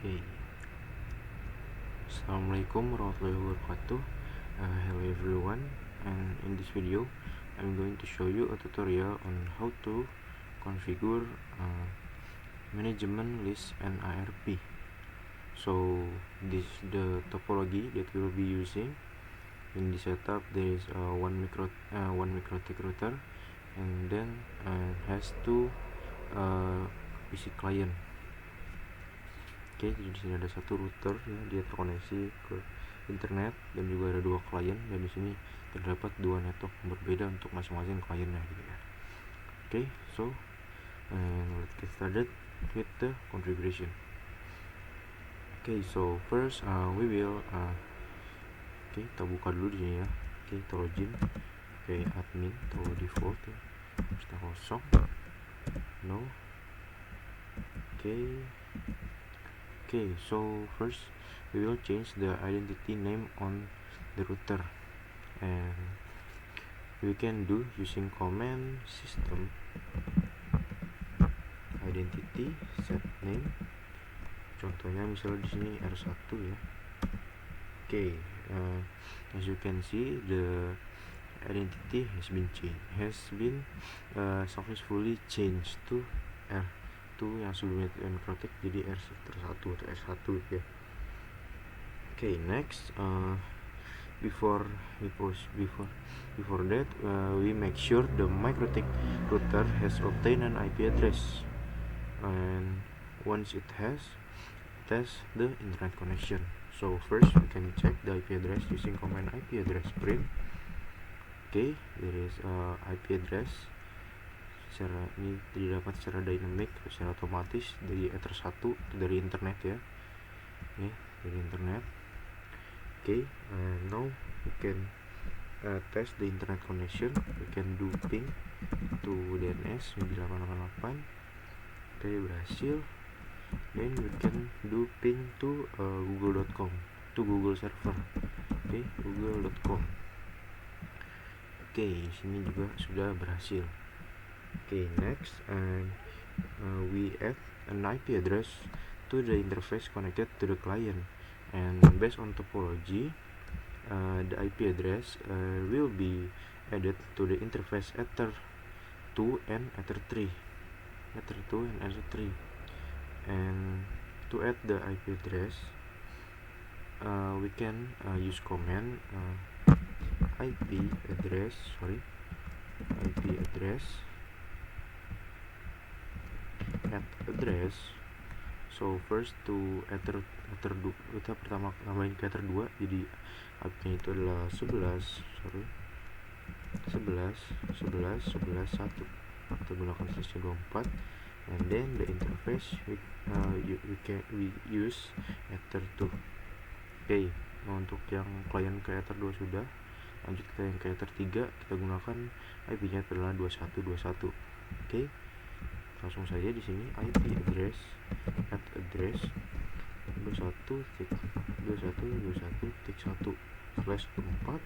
Okay. Assalamualaikum warahmatullahi wabarakatuh. Hello everyone, and in this video I'm going to show you a tutorial on how to configure management list and ARP. So this is the topology that we will be using. In the setup there is one MikroTik router, and then has two PC client. Oke, jadi di sini ada satu router ya, dia terkoneksi ke internet, dan juga ada dua klien, dan di sini terdapat dua network yang berbeda untuk masing-masing kliennya gitu ya. Oke, so let's get started with the configuration. Okay, so first we will kita buka dulu di sini ya. Kita login admin atau default ya. Kita kosong. No. Okay, so first we will change the identity name on the router, and we can do using command system identity set name. Contohnya misalnya di sini R1 ya. Okay, as you can see the identity has been successfully changed to R2 yang sebelumnya itu MikroTik jadi R1 atau R1 ya. Okay, next before that we make sure the MikroTik router has obtained an IP address, and once it has, test the internet connection. So first we can check the IP address using command IP address print. Okay, there is IP address. Ini didapat secara dynamic, secara otomatis dari Ether 1 dari internet ya. Dari internet. Okay, now we can test the internet connection. We can do ping to DNS 988. Okay, berhasil. Then we can do ping to google.com, to Google server. Okay, google.com. Okay, sini juga sudah berhasil. Okay, next we add an IP address to the interface connected to the client, and based on topology the IP address will be added to the interface Ether 2 and Ether 3. And to add the IP address we can use command IP address address. So first to Ether 2, kita pertama tambahin ke Ether 2, jadi IP-nya itu adalah 11.1. Kita gunakan /24, and then the interface we use Ether 2. Okay, untuk yang klien ke Ether 2 sudah, lanjut kita yang ke Ether 3, kita gunakan IP-nya adalah 21.21. Okay, langsung saja di sini IP address /21.1/1/4.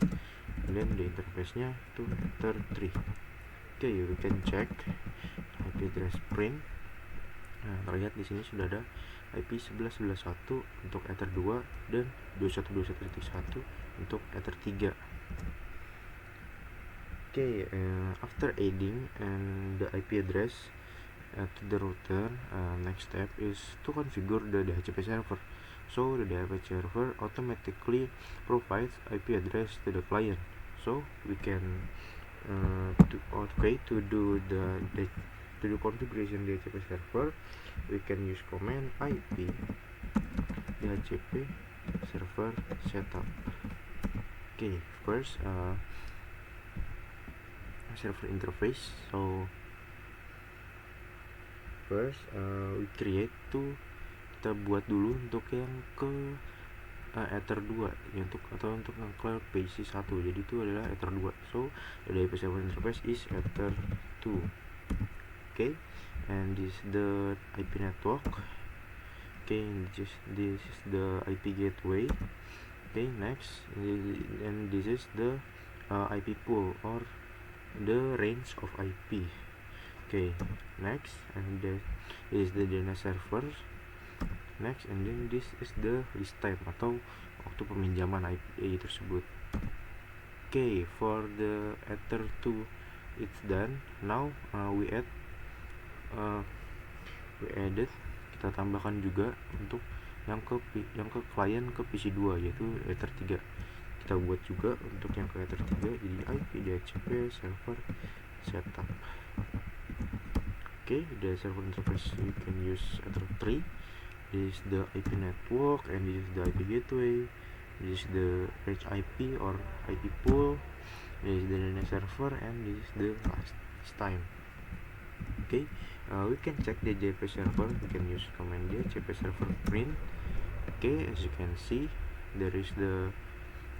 And then the interface-nya itu Ether 3. Okay, we can check IP address print. Nah, terlihat di sini sudah ada IP 11.11.1 untuk Ether 2 dan 21.21.1 untuk Ether 3. Okay, after adding and the IP address to the router, next step is to configure the DHCP server. So the DHCP server automatically provides IP address to the client. So we can to do configuration DHCP server, we can use command IP DHCP server setup. Okay, first server interface. So first we create kita buat dulu untuk yang ke Ether 2 ya, untuk yang ke PC 1, jadi itu adalah Ether 2. So the IP server interface is Ether 2. Okay, and this is the IP network. Okay, this is the IP gateway. Okay, next, and this is the IP pool or the range of IP. Okay, next, and that is the DNS server. next, and then this is the list time atau waktu peminjaman IP tersebut. Okay, for the Ether2 it's done. Now we added, kita tambahkan juga untuk yang ke klien ke PC2 yaitu Ether3. Kita buat juga untuk yang ke Ether3, jadi IP DHCP server setup. Okay, the server interface you can use Ether3. This is the IP network, and this is the IP gateway. This is the HIP or IP pool. This is the DNS server, and this is the last time. Okay, we can check the DHCP server. We can use command DHCP server print. Okay, as you can see, there is the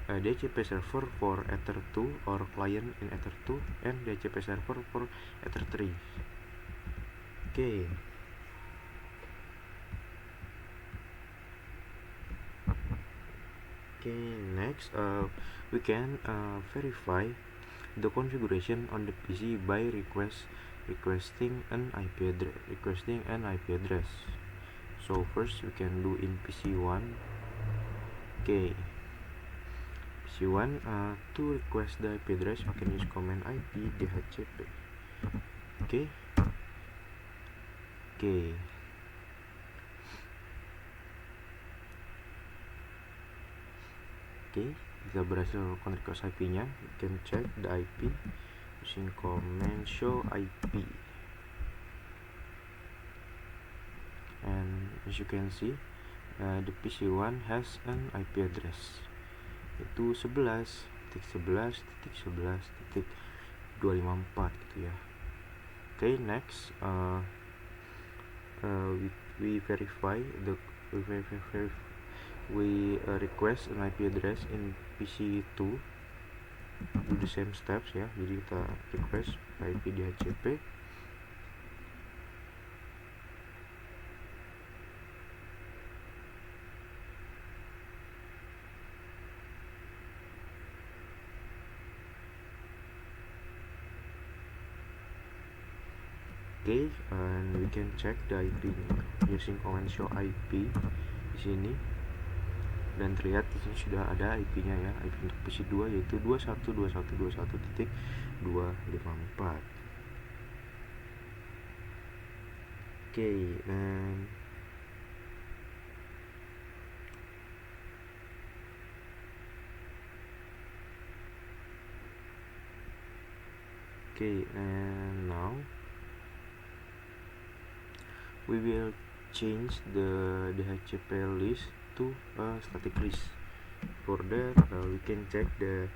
DHCP server for Ether2 or client in Ether2, and DHCP server for Ether3. Okay. Okay, next we can verify the configuration on the PC by requesting an IP address. So first we can do in PC1. Okay, PC1 to request the IP address we can use command IP DHCP. Okay. Okay, kita berhasil melakukan request IP-nya. You can check the IP using command show IP. And as you can see, the PC1 has an IP address, yaitu 11.11.11.254 gitu ya. Okay, next we verify we request an IP address in PC2. Do the same steps ya, jadi kita request IP DHCP. Okay, and we can check the IP using command show IP di sini. Dan terlihat di sini sudah ada IP-nya ya, IP untuk PC2 yaitu 21.21.21.254. Okay, and now we will change the DHCP list to a static list. For that we can check the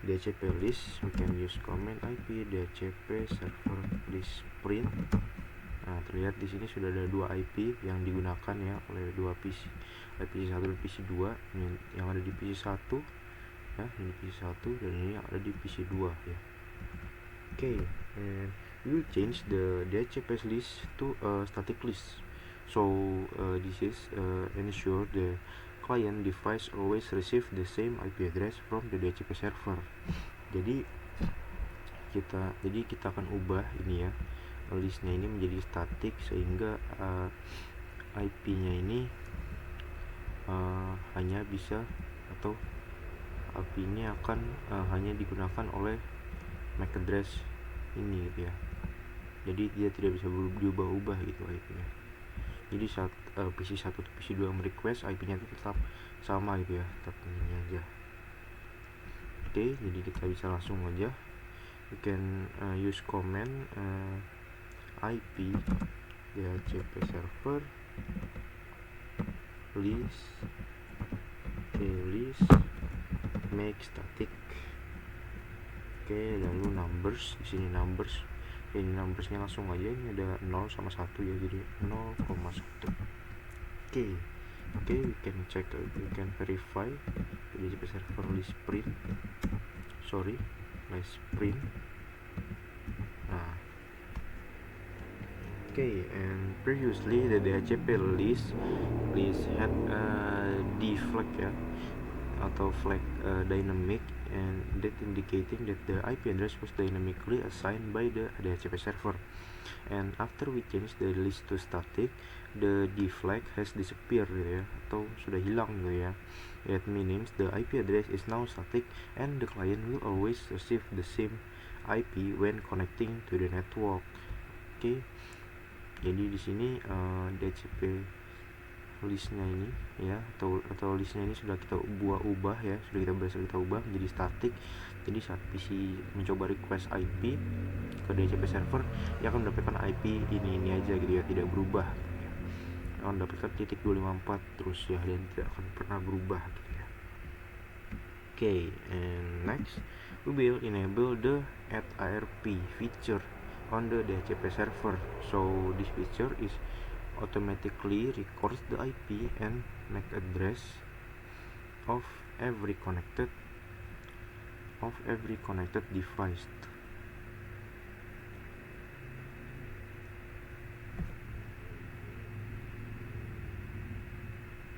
DHCP list. We can use command IP DHCP server list print. Nah, terlihat di sini sudah ada dua IP yang digunakan ya oleh dua PC, PC1 dan PC2. Ini yang ada di PC1 ya, ini PC1 dan ini yang ada di PC2 ya. Okay, and we will change the DHCP list to a static list. So this is ensure the client device always receive the same IP address from the DHCP server. Jadi kita akan ubah ini ya, listnya ini menjadi statik sehingga IP-nya ini hanya bisa atau IP-nya akan hanya digunakan oleh MAC address ini gitu ya. Jadi dia tidak bisa diubah-ubah gitu IP-nya. Jadi saat PC1 atau PC2 merequest, IP-nya itu tetap sama gitu ya, tetap ini aja. Oke, jadi kita bisa langsung aja. You can use command IP DHCP server list make static. Oke, lalu numbers, di sini numbers. Ini numbersnya langsung aja, ini ada 0 sama 1 ya, jadi 0,1. Oke, we can check, we can verify DHCP server list print. Nah, okay, and previously the DHCP list had D flag ya, atau flag dynamic, and that indicating that the IP address was dynamically assigned by the DHCP server. And after we change the list to static, the D flag has disappeared gitu ya, atau sudah hilang gitu ya. That means the IP address is now static and the client will always receive the same IP when connecting to the network. Oke. Jadi di sini DHCP listnya ini ya, atau listnya ini sudah kita ubah ya, sudah kita ubah menjadi static. Jadi saat PC mencoba request IP ke DHCP server, dia akan mendapatkan IP ini aja gitu ya, tidak berubah gitu ya. Akan mendapatkan titik 254 terus ya, dan tidak akan pernah berubah gitu ya. Okay, and next we will enable the add ARP feature on the DHCP server. So this feature is automatically records the IP and MAC address of every connected device.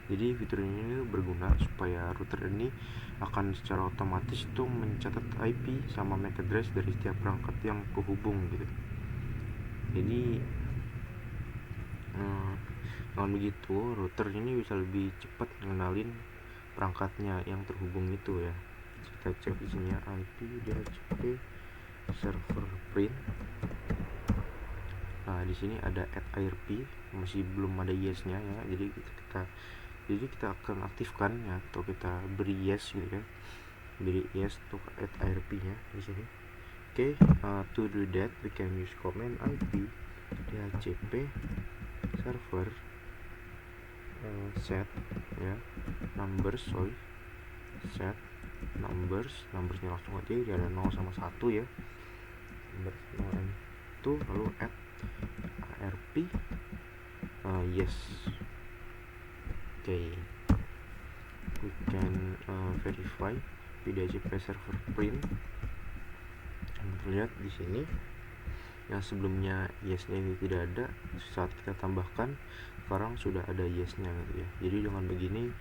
Jadi fitur ini berguna supaya router ini akan secara otomatis tuh mencatat IP sama MAC address dari setiap perangkat yang kehubung gitu. Jadi dengan begitu router ini bisa lebih cepat mengenalin perangkatnya yang terhubung itu ya. Kita cek di sini ya, IP DHCP server print. Nah di sini ada add ARP, masih belum ada yes-nya ya. Jadi kita akan aktifkan ya, atau kita beri yes gitu kan, beri yes untuk add ARP-nya di sini. Okay, to do that we can use command IP DHCP server set ya set numbersnya langsung aja, dia ada 0 sama 1 ya, number 0 and 2, lalu add ARP yes. Okay, we can verify DHCP server print. Lihat di sini yang sebelumnya yes-nya ini tidak ada, saat kita tambahkan sekarang sudah ada yes-nya gitu ya. Jadi dengan begini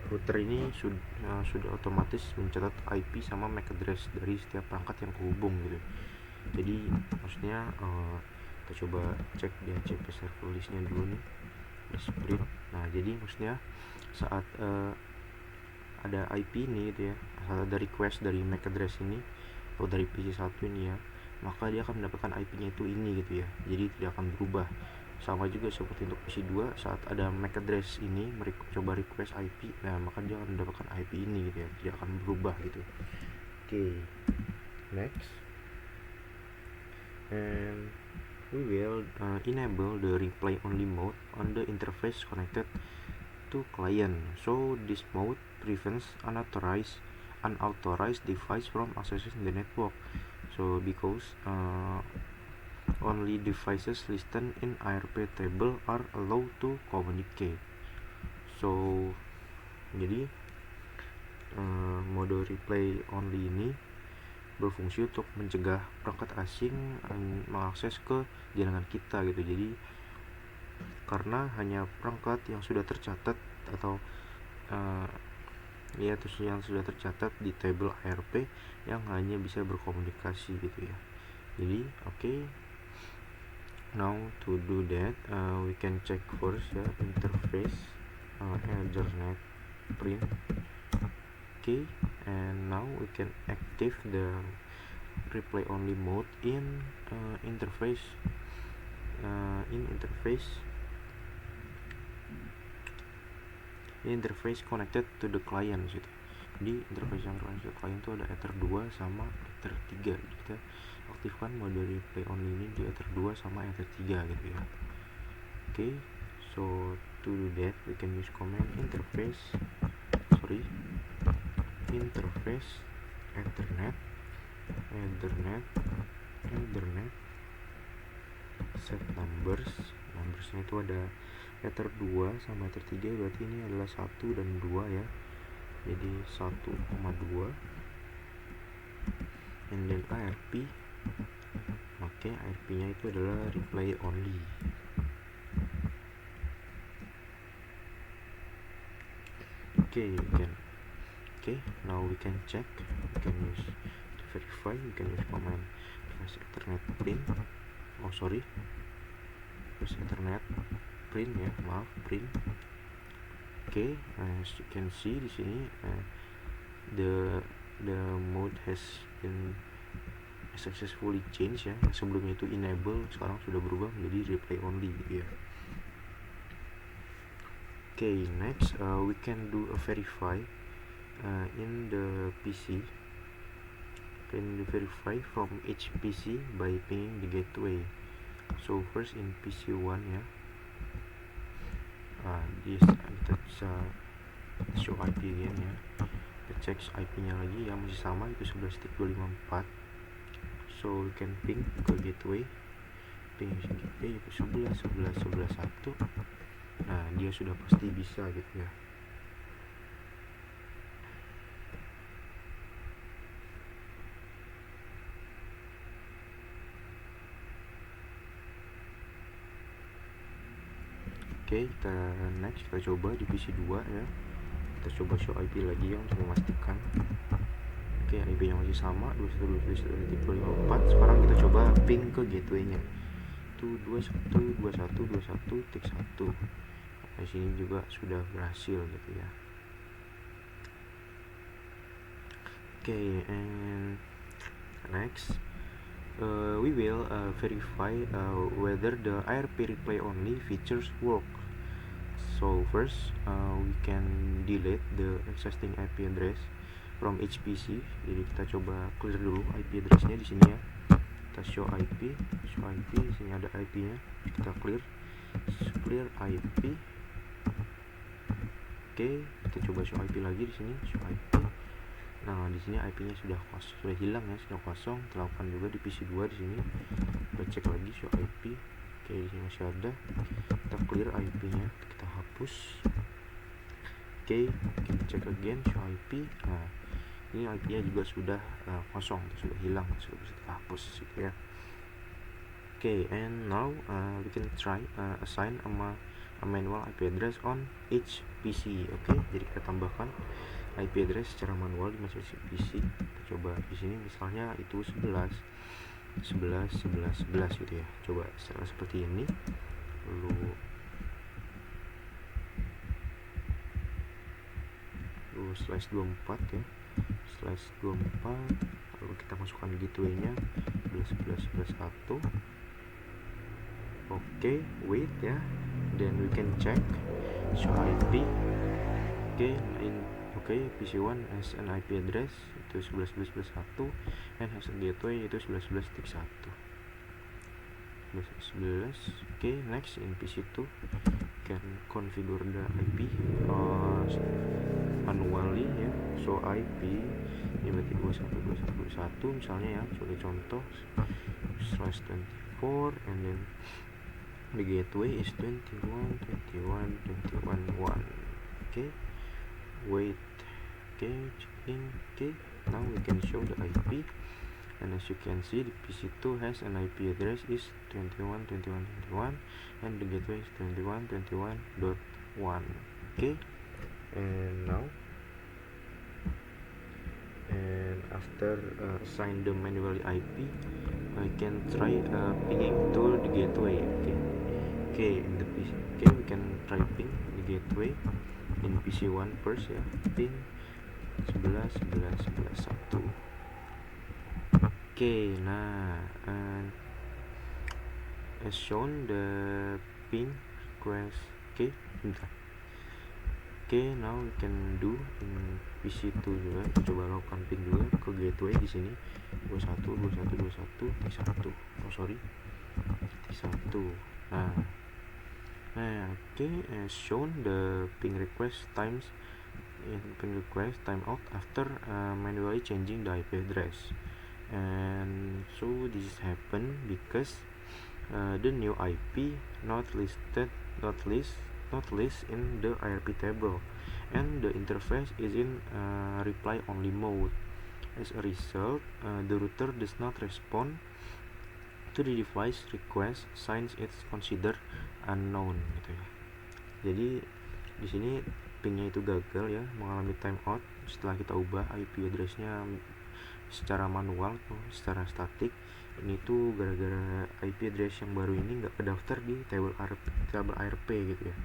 router ini sudah otomatis mencatat IP sama MAC address dari setiap perangkat yang kehubung gitu. Jadi maksudnya kita coba cek DHCP server listnya dulu nih, print. Nah jadi maksudnya saat ada IP ini gitu ya, saat ada request dari MAC address ini atau dari PC1 ini ya, maka dia akan mendapatkan IP-nya itu ini gitu ya. Jadi tidak akan berubah. Sama juga seperti untuk PC2, saat ada MAC address ini coba request IP, nah maka dia akan mendapatkan IP ini gitu ya, tidak akan berubah gitu. Okay, next, and we will enable the replay only mode on the interface connected to client. So this mode prevents unauthorized device from accessing the network. So because only devices listed in ARP table are allowed to communicate. So jadi mode replay only ini berfungsi untuk mencegah perangkat asing mengakses ke jaringan kita gitu. Jadi karena hanya perangkat yang sudah tercatat atau yang sudah tercatat di table ARP yang hanya bisa berkomunikasi gitu ya. Jadi okay, now to do that we can check first ya interface Ethernet print. Okay, and now we can active the replay only mode in interface connected to the client gitu. Jadi interface yang connected to the client itu ada Ether 2 sama Ether 3. Jadi kita aktifkan mode replay only ini di Ether 2 sama Ether 3 gitu ya. Okay, so to do that we can use command interface Ethernet set numbersnya itu ada Ether 2 sama Ether 3, berarti ini adalah 1 dan 2 ya. Jadi 1,2 and then ARP. Oke, ARP nya itu adalah replay only. Now we can check, we can use to verify, we can use command device Ethernet print, device Ethernet print ya, maaf, print. Oke, as you can see di sini the mode has been successfully changed ya. Sebelumnya itu enable, sekarang sudah berubah menjadi replay only gitu ya. Okay, next we can do a verify in the PC. Can verify from each PC by pinging the gateway. So first in PC1 ya, kita bisa show IP again ya. Kita cek IP nya lagi ya, masih sama, itu 11.254. So we can ping ke gateway, ping gateway itu 11.11.11.1. Nah, dia sudah pasti bisa gitu ya. Oke, kita next, kita coba di PC2 ya. Kita coba show IP lagi ya untuk memastikan. Oke, IP nya masih sama 21.21.24. Sekarang kita coba ping ke gateway nya itu 21.21.21.1. Di sini juga sudah berhasil gitu ya. Oke, and next we will verify whether the ARP replay only features work. So first we can delete the existing IP address from each PC. Jadi kita coba clear dulu IP addressnya di sini ya. Kita show IP di sini ada IP-nya. Kita clear IP. Oke, kita coba show IP lagi di sini, show IP. Nah, di sini IP-nya sudah hilang ya, sudah kosong. Kita lakukan juga di PC2 di sini. Kita cek lagi show IP. Oke, di sini masih ada. Kita clear IP-nya, kita hapus. Oke, kita cek again show IP. Nah, ini IP-nya juga sudah kosong, sudah hilang, sudah bisa kita hapus gitu ya. Oke, and now we can try assign a manual IP address on each PC. Oke, jadi kita tambahkan IP address secara manual di masing-masing PC. Kita coba di sini misalnya itu 11 gitu ya. Coba seperti ini. Lalu /24 ya. /24, lalu kita masukkan gateway-nya 11.11.11.1. Oke, wait ya. Then we can check show IP. PC1 has an IP address itu 11.11.11.1 and has a gateway itu 11.11.11. Oke, next in PC2 can configure the IP manually ya. So IP ini berarti 21.21.21 misalnya ya, sebagai contoh /24 and then the gateway is 21.21.21.1. Okay, wait. Okay, checking. Okay, now we can show the IP, and as you can see the PC2 has an IP address is 21.21.21 and the gateway is 21.21.1. Okay, and now after assign the manual IP, I can try pinging to the gateway. Okay, in the PC. Okay, we can try ping the gateway in PC1 first ya. Ping 11.11.11.1. Okay, nah, as shown the ping request. Okay, bentar. Okay, now we can do in PC2 juga. Coba lakukan ping juga ke gateway di sini 21.21.21.1. Oh sorry, T1. Nah, okay, as shown the ping request times timeout after manually changing the IP address. And so this happened because the new IP not listed in the IRP table, and the interface is in reply only mode. As a result, the router does not respond to the device request since it's considered unknown gitu ya. Jadi di sini pingnya itu gagal ya, mengalami timeout setelah kita ubah IP addressnya secara manual, secara statik. ini tuh gara-gara IP address yang baru ini nggak kedaftar di table ARP gitu ya.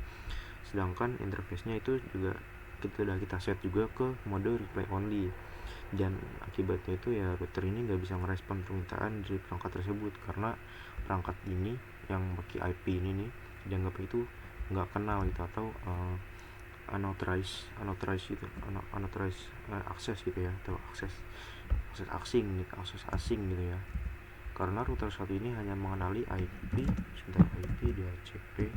Sedangkan interface-nya itu juga kita set juga ke mode reply only, dan akibatnya itu ya router ini nggak bisa merespon permintaan dari perangkat tersebut karena perangkat ini yang pakai IP ini nih dianggap itu nggak kenal gitu, atau unauthorized akses gitu ya, atau akses asing gitu ya, karena router satu ini hanya mengenali IP DHCP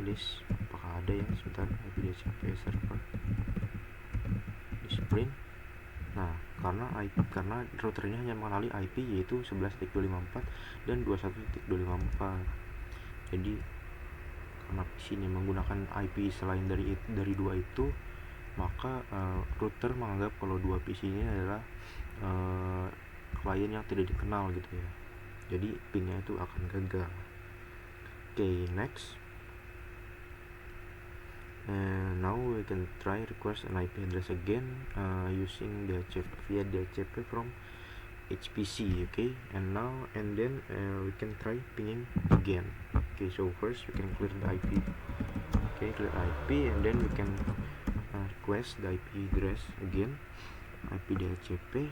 list, apakah ada ya, sebentar, IP DHCP server di sprint. Nah, karena router ini hanya mengenali IP yaitu 11.254 dan 21.254. Jadi karena PC ini menggunakan IP selain dari dua itu, maka router menganggap kalau dua PC ini adalah klien yang tidak dikenal gitu ya. Jadi pingnya itu akan gagal. Okay, next. Now we can try request an IP address again using via DHCP from HPC. Okay, and then we can try pinging again. Okay, so first we can clear the IP. Okay, clear IP, and then we can request the IP address again, IP DHCP.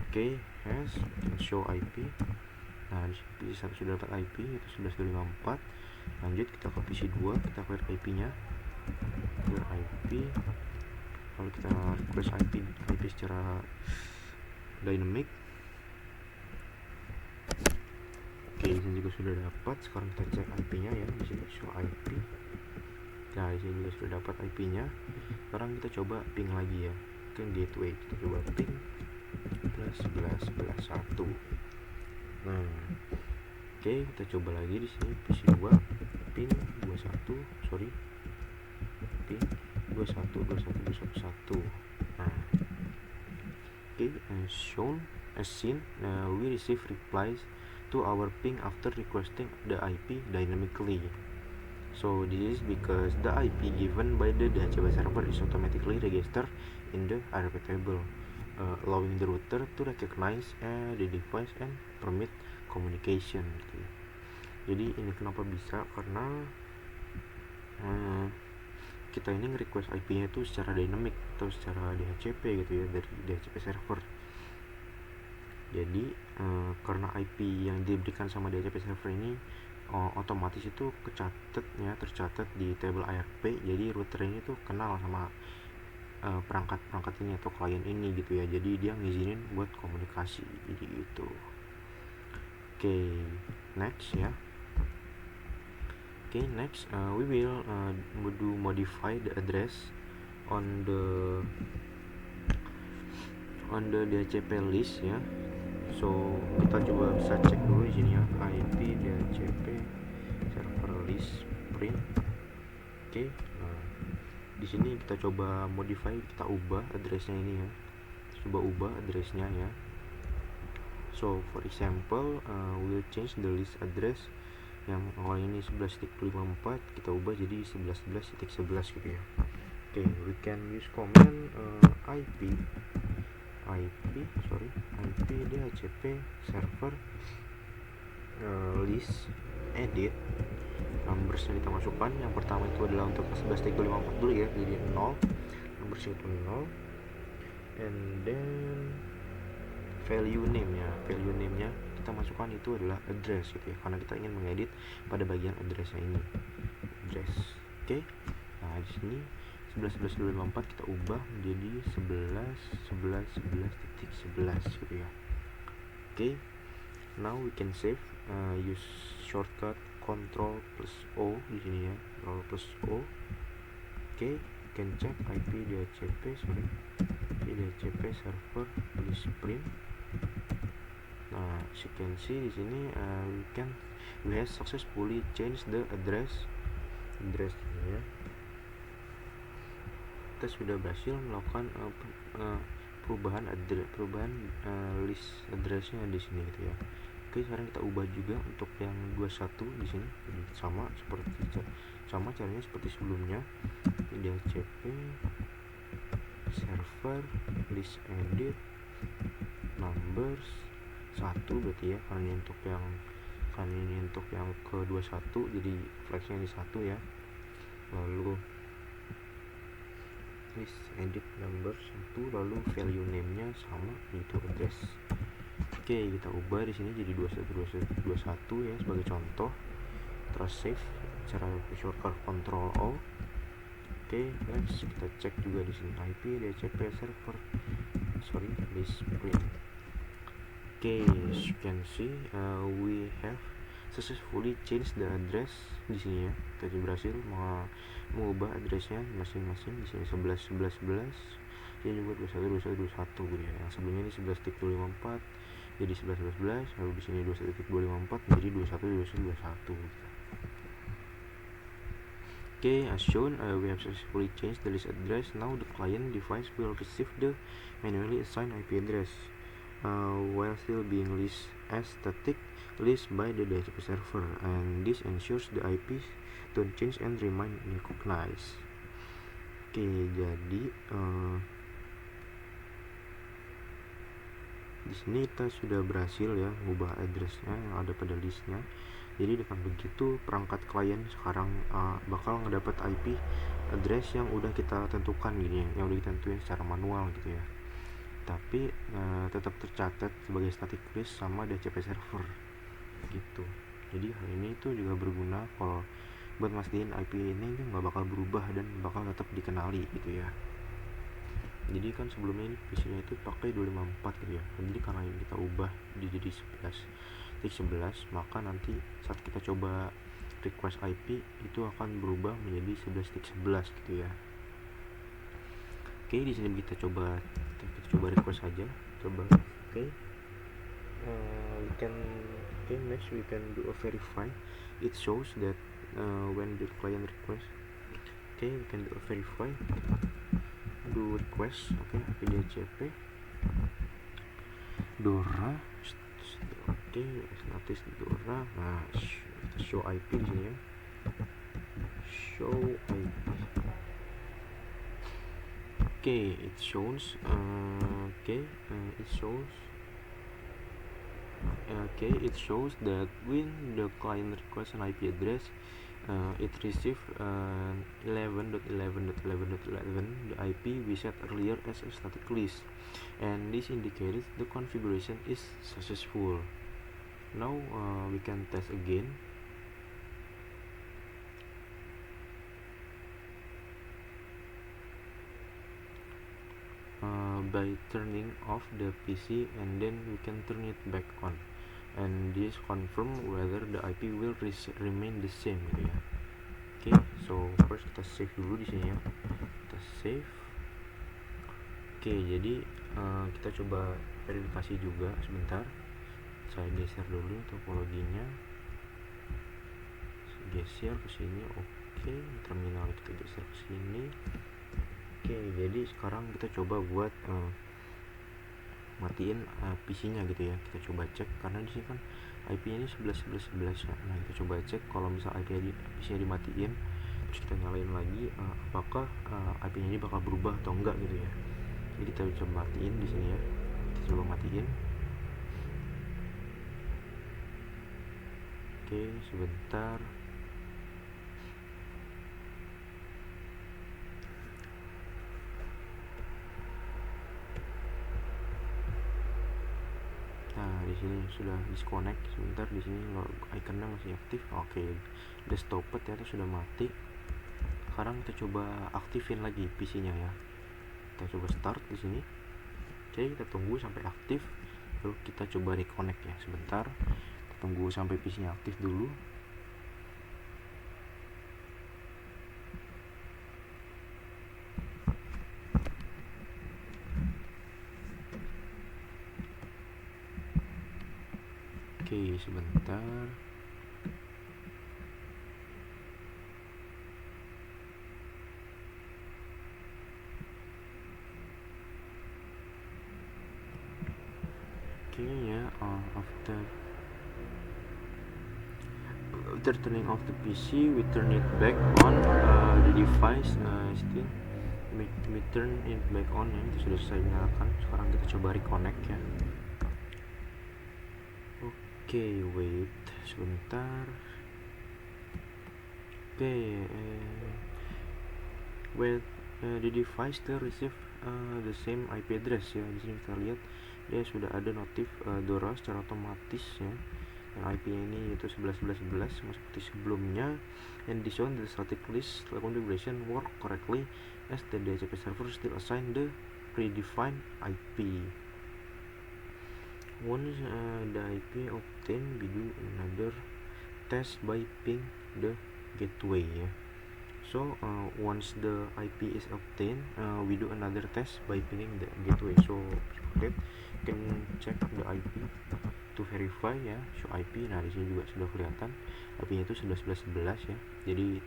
Okay, we can show IP. Nah, di PC 1 sudah dapat IP itu 11.254. Lanjut kita ke PC 2, kita clear IP-nya. Clear IP. Lalu kita request IP secara dynamic. Oke, di sini juga sudah dapat. Sekarang kita cek IP-nya ya. Di sini show IP. Nah, di sini juga sudah dapat IP-nya. Sekarang kita coba ping lagi ya ke gateway. Kita coba ping plus 11.11.1. Nah, oke, kita coba lagi di sini PC 2 ping 21, ping 21.21.21.1. Nah, oke, as seen, we receive replies to our ping after requesting the IP dynamically. So this is because the IP given by the DHCP server is automatically registered in the ARP table, allowing the router to recognize the device and permit communication gitu. Jadi ini kenapa bisa, karena kita ini nge-request IP-nya itu secara dynamic atau secara DHCP gitu ya, dari DHCP server. Jadi karena IP yang diberikan sama DHCP server ini otomatis itu tercatat di table ARP. Jadi router ini tuh kenal sama perangkat ini atau klien ini gitu ya. Jadi dia ngizinin buat komunikasi, jadi gitu. Okay, next ya. Okay, next we will modify the address on the DHCP list ya. So kita coba bisa cek dulu di sini ya, IP DHCP server list print. Okay, nah di sini kita coba modify, kita ubah addressnya ini ya. Coba ubah addressnya ya. So for example, we'll change the list address yang awalnya ini 11.54, kita ubah jadi 11.11.11 gitu ya. Okay, we can use command IP DHCP server list edit numbers yang kita masukkan. Yang pertama itu adalah untuk 11.54 dulu ya, jadi 0, numbers itu 0, and then value name nya kita masukkan itu adalah address gitu ya, karena kita ingin mengedit pada bagian addressnya ini, address. Oke, nah di sini 11.11.24 kita ubah menjadi 11.11.11.11 gitu ya. Oke, now we can save, use shortcut Ctrl plus O di sini ya, Ctrl plus O. Oke, can check IP DHCP server list print. Nah, as you can see di sini we have successfully changed the address ini ya. Kita sudah berhasil melakukan perubahan list addressnya di sini gitu ya. Oke, sekarang kita ubah juga untuk yang 21 di sini. Jadi sama caranya seperti sebelumnya. DHCP server list edit numbers 1 berarti ya, karena ini untuk yang ke 21, jadi flagnya ini 1 ya. Lalu list edit number 1, lalu value name nya sama yaitu address. Oke, kita ubah di sini jadi 21 ya sebagai contoh. Terus save cara shortcut Ctrl O. Oke, next kita cek juga di sini IP DHCP server. Display. Okay, as you can see, we have successfully changed the address di sini ya. Kita berhasil mengubah addressnya masing-masing. Di sini 11 ini juga 21 gitu ya. Yang sebelumnya ini 11.254 jadi 11 lalu di sini 21.254 menjadi 21 gitu. Okay, as shown, we have successfully changed the list address. Now the client device will receive the manually assigned IP address while still being list as static list by the DHCP server, and this ensures the IPs don't change and remain recognized. Oke, jadi di sini kita sudah berhasil ya mengubah addressnya yang ada pada listnya. Jadi dengan begitu perangkat klien sekarang bakal ngedapat IP address yang udah kita tentukan gini, yang udah kita tentuin secara manual gitu ya. Tapi tetap tercatat sebagai static list sama DHCP server gitu. Jadi hal ini itu juga berguna kalau buat mastiin IP ini nggak bakal berubah dan bakal tetap dikenali gitu ya. Jadi kan sebelumnya ini PC-nya itu pakai 254 gitu ya. Jadi karena ini kita ubah jadi 11, maka nanti saat kita coba request IP itu akan berubah menjadi 11.11 gitu ya. Oke, di sini kita coba request saja. Coba. Oke. Next we can do a verify. It shows that when the client request. Okay, we can do a verify. Do request. Okay, DHCP Dora. Oke, notice Dora. Nah, show IP di sini ya. Show IP. Okay, it shows. It shows that when the client requests an IP address, it receives 11.11.11.11 the IP we set earlier as a static list, and this indicates the configuration is successful. Now we can test again. By turning off the PC, and then we can turn it back on, and this confirm whether the IP will remain the same gitu ya. Okay, so first kita save dulu di sini ya. Kita save. Okay, jadi kita coba verifikasi juga sebentar. Saya geser dulu topologinya. Geser ke sini. Oke, terminal kita geser ke sini. Oke, jadi sekarang kita coba buat matiin PC-nya gitu ya. Kita coba cek karena di sini kan IP-nya ini 11.11.11 ya. Nah, kita coba cek kalau misal PC-nya dimatiin, terus kita nyalain lagi, apakah IP-nya ini bakal berubah atau enggak gitu ya. Jadi kita coba matiin di sini ya. Kita coba matiin. Oke, sebentar. Nah, di sini sudah disconnect. Sebentar, di sini ikonnya masih aktif. Oke, desktop ternyata sudah mati. Sekarang kita coba aktifin lagi PC-nya ya. Kita coba start di sini. Oke, kita tunggu sampai aktif. Lalu kita coba reconnect ya. Sebentar. Kita tunggu sampai PC-nya aktif dulu. Oke, sebentar. Oke ya, after turning off the PC, we turn it back on the device. Still we turn it back on ya. Itu sudah saya nyalakan. Sekarang kita coba reconnect ya. Oke, wait sebentar. Oke, when the device still receive the same IP address ya. Di sini kita lihat dia sudah ada notif DORA secara otomatis ya. Yang IP-nya ini yaitu 11.11.11 sama seperti sebelumnya, and this one the static list configuration work correctly as the DHCP server still assign the predefined IP. Once the IP obtained, we do another test by ping the gateway ya. So once the IP is obtained, we do another test by pinging the gateway. So you can check the IP to verify ya, show IP. Nah, di sini juga sudah kelihatan IP-nya itu 11.11.11 ya. Jadi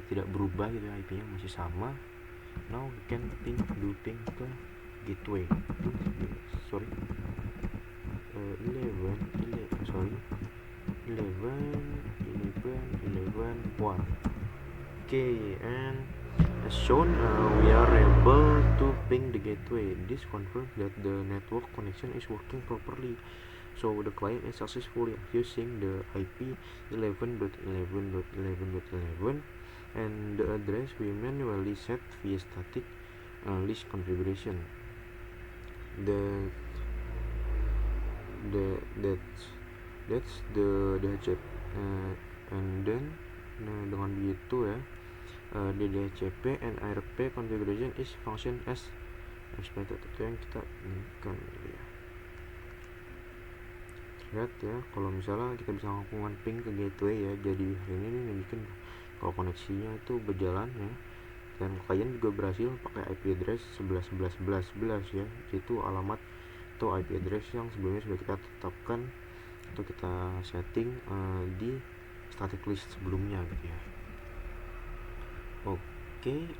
tidak berubah gitu, IP-nya masih sama. Now we can ping ke gateway. 11.1. Okay, and as shown, we are able to ping the gateway. This confirms that the network connection is working properly. So the client is successfully using the IP 11.11.11.11 and the address we manually set via static list configuration. That's the DHCP, and then dengan begitu ya, the DHCP and ARP configuration is function as expected. Itu yang kita inginkan gitu ya. Lihat ya, kalau misalnya kita bisa lakukan ping ke gateway ya, jadi hari ini bikin kalau koneksinya itu berjalan ya, dan klien juga berhasil pakai IP address 11.11.11.11 ya. Itu alamat atau IP address yang sebelumnya sudah kita tetapkan atau kita setting di static list sebelumnya gitu ya. Oke,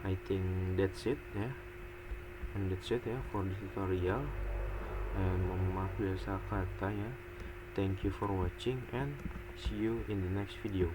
I think that's it ya. And that's it ya for this tutorial. And mohon maaf biasa kata ya. Thank you for watching and see you in the next video.